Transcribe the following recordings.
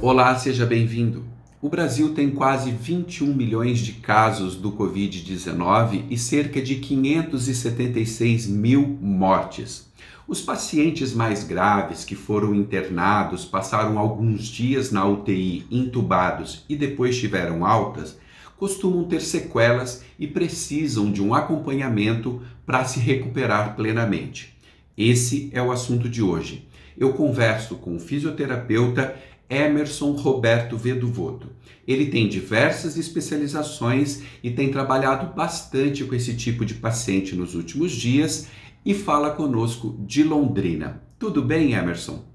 Olá, seja bem-vindo. O Brasil tem quase 21 milhões de casos do Covid-19 e cerca de 576 mil mortes. Os pacientes mais graves que foram internados passaram alguns dias na UTI intubados e depois tiveram altas, costumam ter sequelas e precisam de um acompanhamento para se recuperar plenamente. Esse é o assunto de hoje. Eu converso com o fisioterapeuta Emerson Roberto Veduvoto. Ele tem diversas especializações e tem trabalhado bastante com esse tipo de paciente nos últimos dias e fala conosco de Londrina. Tudo bem, Emerson?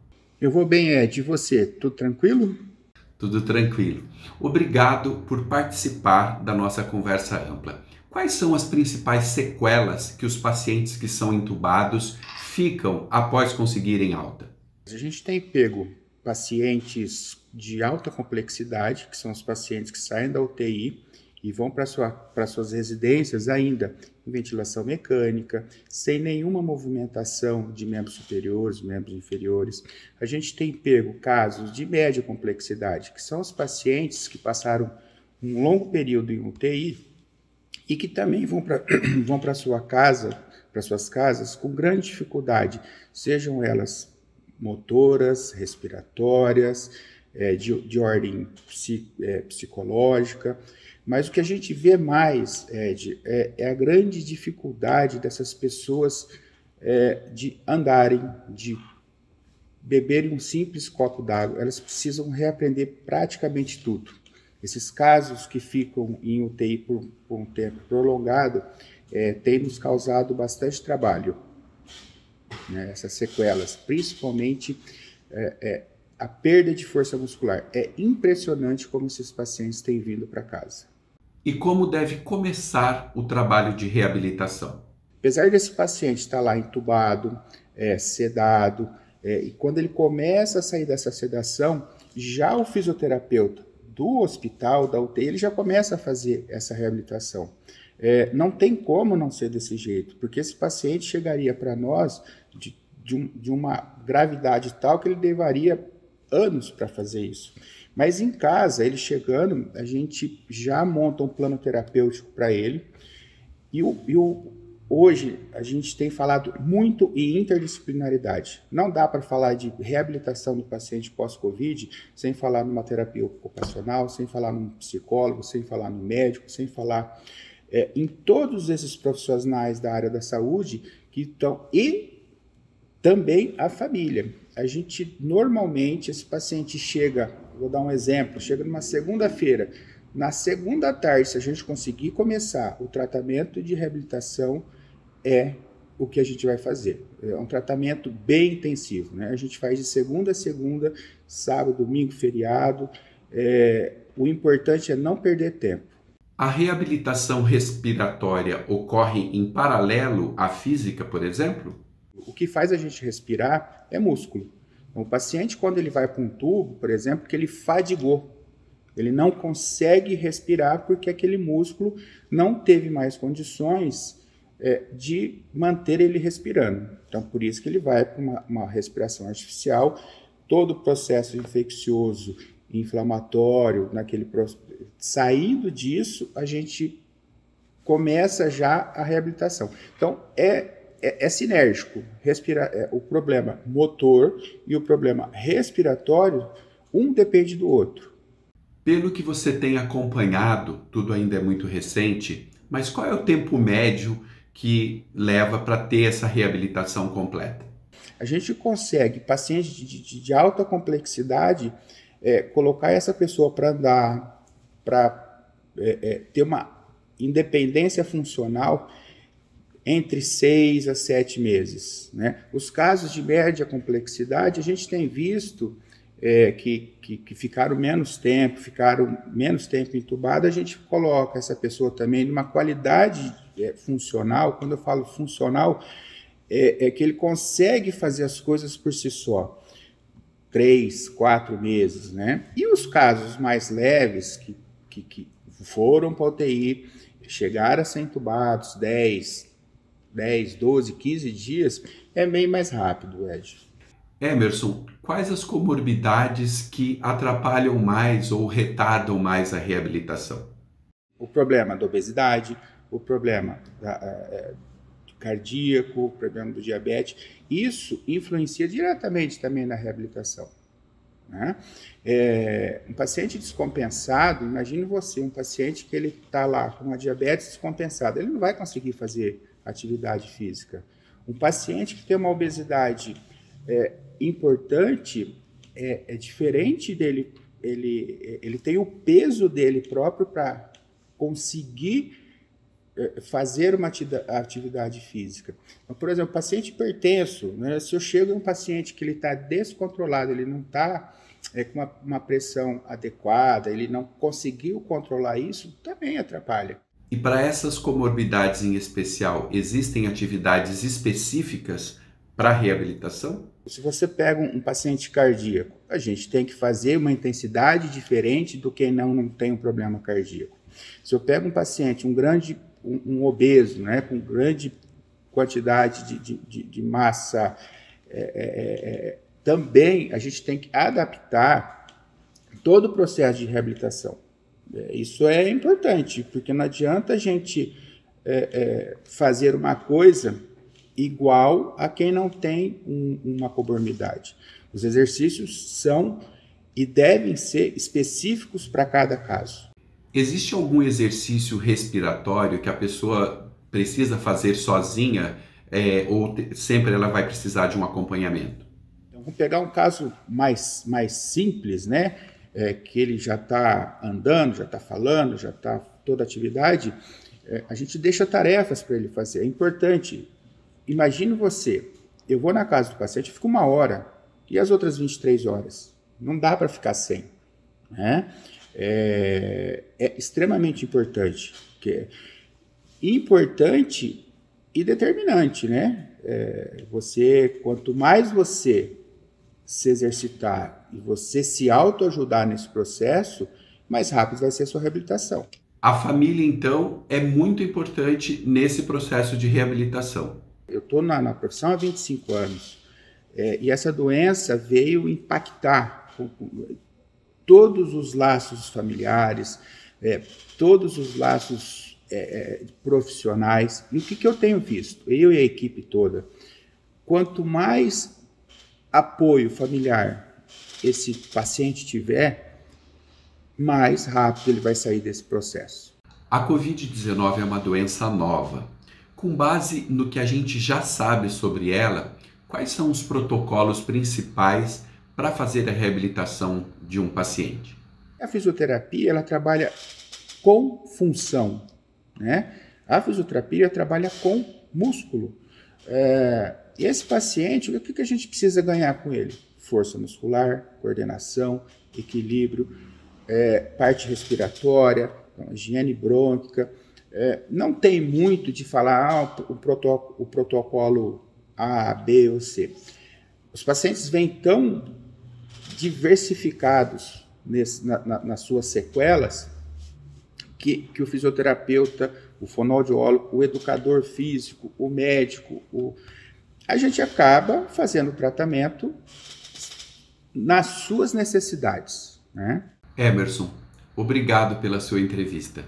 Eu vou bem, Ed. E você? Tudo tranquilo? Tudo tranquilo. Obrigado por participar da nossa conversa ampla. Quais são as principais sequelas que os pacientes que são intubados ficam após conseguirem alta? A gente tem pego pacientes de alta complexidade, que são os pacientes que saem da UTI e vão para suas residências ainda em ventilação mecânica, sem nenhuma movimentação de membros superiores, membros inferiores. A gente tem pego casos de média complexidade, que são os pacientes que passaram um longo período em UTI e que também vão para suas casas com grande dificuldade, sejam elas motoras, respiratórias, de ordem psicológica, mas o que a gente vê mais, Ed, é a grande dificuldade dessas pessoas de andarem, de beberem um simples copo d'água. Elas precisam reaprender praticamente tudo. Esses casos que ficam em UTI por um tempo prolongado têm nos causado bastante trabalho. Né, essas sequelas, principalmente a perda de força muscular. É impressionante como esses pacientes têm vindo para casa. E como deve começar o trabalho de reabilitação? Apesar desse paciente estar lá entubado, sedado, e quando ele começa a sair dessa sedação, já o fisioterapeuta do hospital, da UTI, ele já começa a fazer essa reabilitação. Não tem como não ser desse jeito, porque esse paciente chegaria para nós de uma gravidade tal que ele levaria anos para fazer isso. Mas em casa, ele chegando, a gente já monta um plano terapêutico para ele. Hoje, a gente tem falado muito em interdisciplinaridade. Não dá para falar de reabilitação do paciente pós-Covid sem falar numa terapia ocupacional, sem falar num psicólogo, sem falar no médico, sem falar em todos esses profissionais da área da saúde que estão... E também a família. A gente, normalmente, esse paciente chega, vou dar um exemplo, chega numa segunda-feira. Na segunda tarde, se a gente conseguir começar o tratamento de reabilitação, é o que a gente vai fazer. É um tratamento bem intensivo, né? A gente faz de segunda a segunda, sábado, domingo, feriado. O importante é não perder tempo. A reabilitação respiratória ocorre em paralelo à física, por exemplo? O que faz a gente respirar é músculo. Então, o paciente, quando ele vai para um tubo, por exemplo, que ele fadigou, ele não consegue respirar porque aquele músculo não teve mais condições de manter ele respirando. Então, por isso que ele vai para uma respiração artificial. Todo o processo infeccioso, inflamatório, saindo disso, a gente começa já a reabilitação. Então, é sinérgico. O problema motor e o problema respiratório, um depende do outro. Pelo que você tem acompanhado, tudo ainda é muito recente, mas qual é o tempo médio que leva para ter essa reabilitação completa? A gente consegue, pacientes de alta complexidade, colocar essa pessoa para andar, para ter uma independência funcional entre 6 a 7 meses. Né? Os casos de média complexidade, a gente tem visto que ficaram menos tempo entubado, a gente coloca essa pessoa também numa qualidade funcional. Quando eu falo funcional, é que ele consegue fazer as coisas por si só. 3, 4 meses. Né? E os casos mais leves, que foram para a UTI, chegaram a ser entubados 10, 12, 15 dias, é bem mais rápido, Ed. Emerson, quais as comorbidades que atrapalham mais ou retardam mais a reabilitação? O problema da obesidade, o problema cardíaco, o problema do diabetes, isso influencia diretamente também na reabilitação, né? Um paciente descompensado, imagine você, um paciente que ele está lá com uma diabetes descompensada, ele não vai conseguir fazer atividade física. Um paciente que tem uma obesidade importante, é diferente dele, ele tem o peso dele próprio para conseguir fazer uma atividade física. Então, por exemplo, paciente hipertenso, né? Se eu chego em um paciente que ele está descontrolado, ele não está com uma pressão adequada, ele não conseguiu controlar isso, também atrapalha. E para essas comorbidades em especial, existem atividades específicas para reabilitação? Se você pega um paciente cardíaco, a gente tem que fazer uma intensidade diferente do que não tem um problema cardíaco. Se eu pego um paciente, um obeso, né, com grande quantidade de massa, também a gente tem que adaptar todo o processo de reabilitação. Isso é importante, porque não adianta a gente fazer uma coisa igual a quem não tem uma comorbidade. Os exercícios são e devem ser específicos para cada caso. Existe algum exercício respiratório que a pessoa precisa fazer sozinha ou sempre ela vai precisar de um acompanhamento? Então, vamos pegar um caso mais simples, né? Que ele já está andando, já está falando, já está toda a atividade, a gente deixa tarefas para ele fazer. É importante. Imagine você, eu vou na casa do paciente, fico 1 hora, e as outras 23 horas? Não dá para ficar sem, né? É extremamente importante, importante e determinante, né? Quanto mais você se exercitar e você se autoajudar nesse processo, mais rápido vai ser a sua reabilitação. A família, então, é muito importante nesse processo de reabilitação. Eu estou na profissão há 25 anos e essa doença veio impactar todos os laços familiares, todos os laços profissionais. E o que eu tenho visto? Eu e a equipe toda, quanto mais apoio familiar esse paciente tiver, mais rápido ele vai sair desse processo. A Covid-19 é uma doença nova. Com base no que a gente já sabe sobre ela, quais são os protocolos principais para fazer a reabilitação de um paciente? A fisioterapia, ela trabalha com função, né? A fisioterapia trabalha com músculo. E esse paciente, o que a gente precisa ganhar com ele? Força muscular, coordenação, equilíbrio, parte respiratória, higiene brônquica. Não tem muito de falar o protocolo A, B ou C. Os pacientes vêm tão diversificados nas suas sequelas que o fisioterapeuta, o fonoaudiólogo, o educador físico, o médico, a gente acaba fazendo o tratamento nas suas necessidades, né? Emerson, obrigado pela sua entrevista.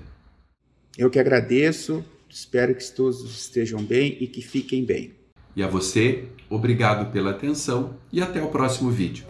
Eu que agradeço, espero que todos estejam bem e que fiquem bem. E a você, obrigado pela atenção e até o próximo vídeo.